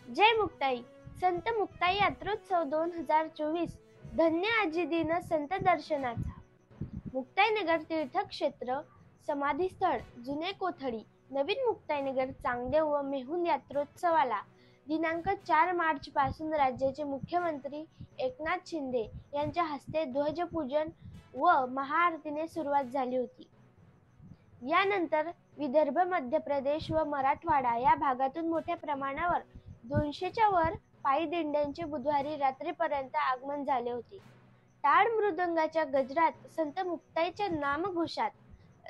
जय मुक्ताई. संत मुक्ताई यात्रोत्सव 2024 धन्य आजी दिन संत दर्शनाचा. मुक्ताईनगर तीर्थक्षेत्र समाधीस्थळ जुने कोथळी नवीन मुक्ताईनगर चांगदेव व मेहुण यात्रोत्सवाला दिनांक 4 मार्च पासून राज्याचे मुख्यमंत्री एकनाथ शिंदे यांच्या हस्ते ध्वजपूजन व महाआरतीने सुरुवात झाली होती. यानंतर विदर्भ, मध्य प्रदेश व मराठवाडा या भागातून मोठ्या प्रमाणावर 200च्या वर पायी दिंड्यांचे बुधवारी रात्रीपर्यंत आगमन झाले होते. टाळ मृदंगाच्या गजरात संत मुक्ताईच्या नामघोषात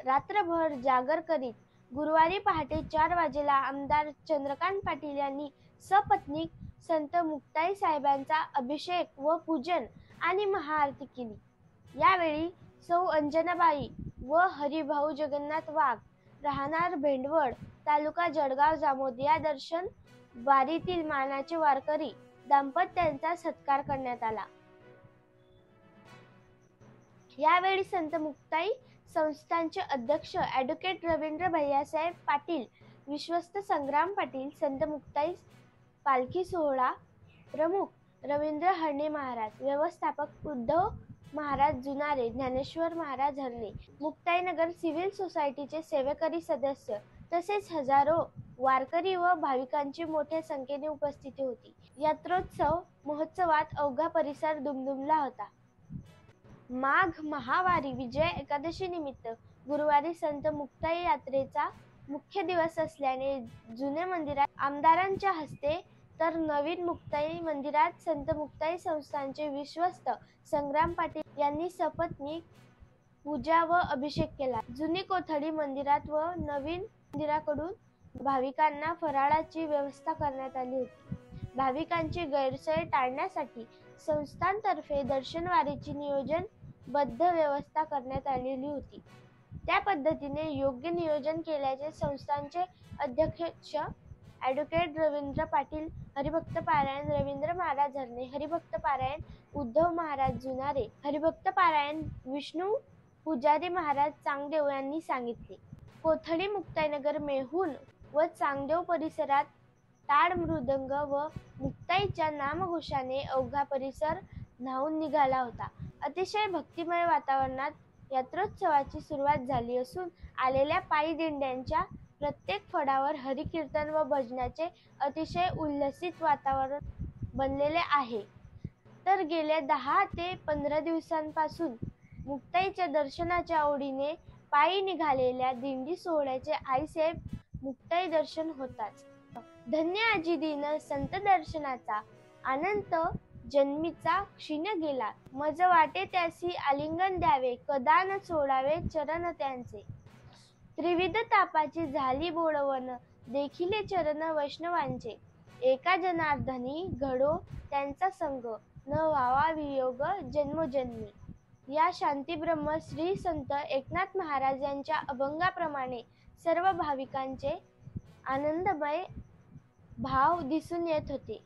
रात्रभर जागर करीत गुरुवारी पहाटे 4 वाजेला आमदार चंद्रकांत पाटील यांनी सपत्नीक संत मुक्ताई साहेबांचा अभिषेक व पूजन आणि महाआरती केली. यावेळी सौ अंजनाबाई व हरिभाऊ जगन्नाथ वाघ राहणार भेंडवड तालुका जळगाव जामोद या दर्शन वारीतील मानाचे वारकरी दाम्पत्यांचा सत्कार करण्यात आला. यावेळी संत मुक्ताई संस्थानचे अध्यक्ष ॲडव्होकेट रवींद्र भैयासाहेब पाटील, विश्वस्त संग्राम पाटील, संत मुक्ताई पालखी सोहळा प्रमुख रवींद्र हरणे महाराज, व्यवस्थापक उद्धव महाराज जुनारे, ज्ञानेश्वर महाराज हरणे, मुक्ताईनगर सिव्हिल सोसायटीचे सेवेकरी सदस्य तसेच हजारो वारकरी व भाविकांची मोठ्या संख्येने उपस्थिती होती. यात्रोत्सव महोत्सवात अवघा परिसर दुमदुमला होता. माघ महावारी विजय एकादशी निमित्त गुरुवारी संत मुक्ताई यात्रेचा मुख्य दिवस असल्याने जुने मंदिरात आमदारांच्या हस्ते तर नवीन मुक्ताई मंदिरात संत मुक्ताई संस्थानचे विश्वस्त संग्राम पाटील यांनी सपत्नीक पूजा व अभिषेक केला. जुनी कोथळी मंदिरात व नवीन मंदिराकडून भाविकांना फराळाची व्यवस्था करण्यात आली होती. भाविकांची गैरसोय टाळण्यासाठी संस्थानतर्फे दर्शनवारीची नियोजनबद्ध व्यवस्था करण्यात आलेली होती. त्या पद्धतीने योग्य नियोजन केल्याचे संस्थानचे अध्यक्ष ॲडव्होकेट रवींद्र पाटील, हरिभक्त पारायण रवींद्र महाराज हरणे, हरिभक्त पारायण उद्धव महाराज जुनारे, हरिभक्त पारायण विष्णू पुजारी महाराज चांगदेव यांनी सांगितले. कोथळी, मुक्ताईनगर, मेहुण व चांगदेव परिसरात टाळ मृदंग व मुक्ताईच्या नामघोषाने अवघा परिसर न्हाऊन निघाला होता. अतिशय भक्तिमय वातावरणात यात्रोत्सवाची सुरुवात झाली असून आलेल्या पायी दिंड्यांच्या प्रत्येक फडावर हरिकीर्तन व भजनाचे अतिशय उल्हसित वातावरण बनलेले आहे. तर गेल्या 10 ते 15 दिवसांपासून मुक्ताईच्या दर्शनाच्या ओढीने पायी निघालेल्या दिंडी सोहळ्याचे आईसाहेब मुक्ताई दर्शन होताच. धन्य आजी दिन संत दर्शनाचा अनंत जन्मीचा क्षीण गेला. मज वाटे त्यासी आलिंगन द्यावे, कदा न सोडावे चरण त्यांचे. त्रिविध तापाची झाली बोळवण, देखिले चरण वैष्णवांचे. एका जनार्दनी घडो त्यांचा संग, न व्हावा वियोग जन्मोजन्मी. या शांतीब्रह्म श्री संत एकनाथ महाराज यांच्या अभंगाप्रमाणे सर्व भाविकांचे आनंदमय भाव दिसून येत होते.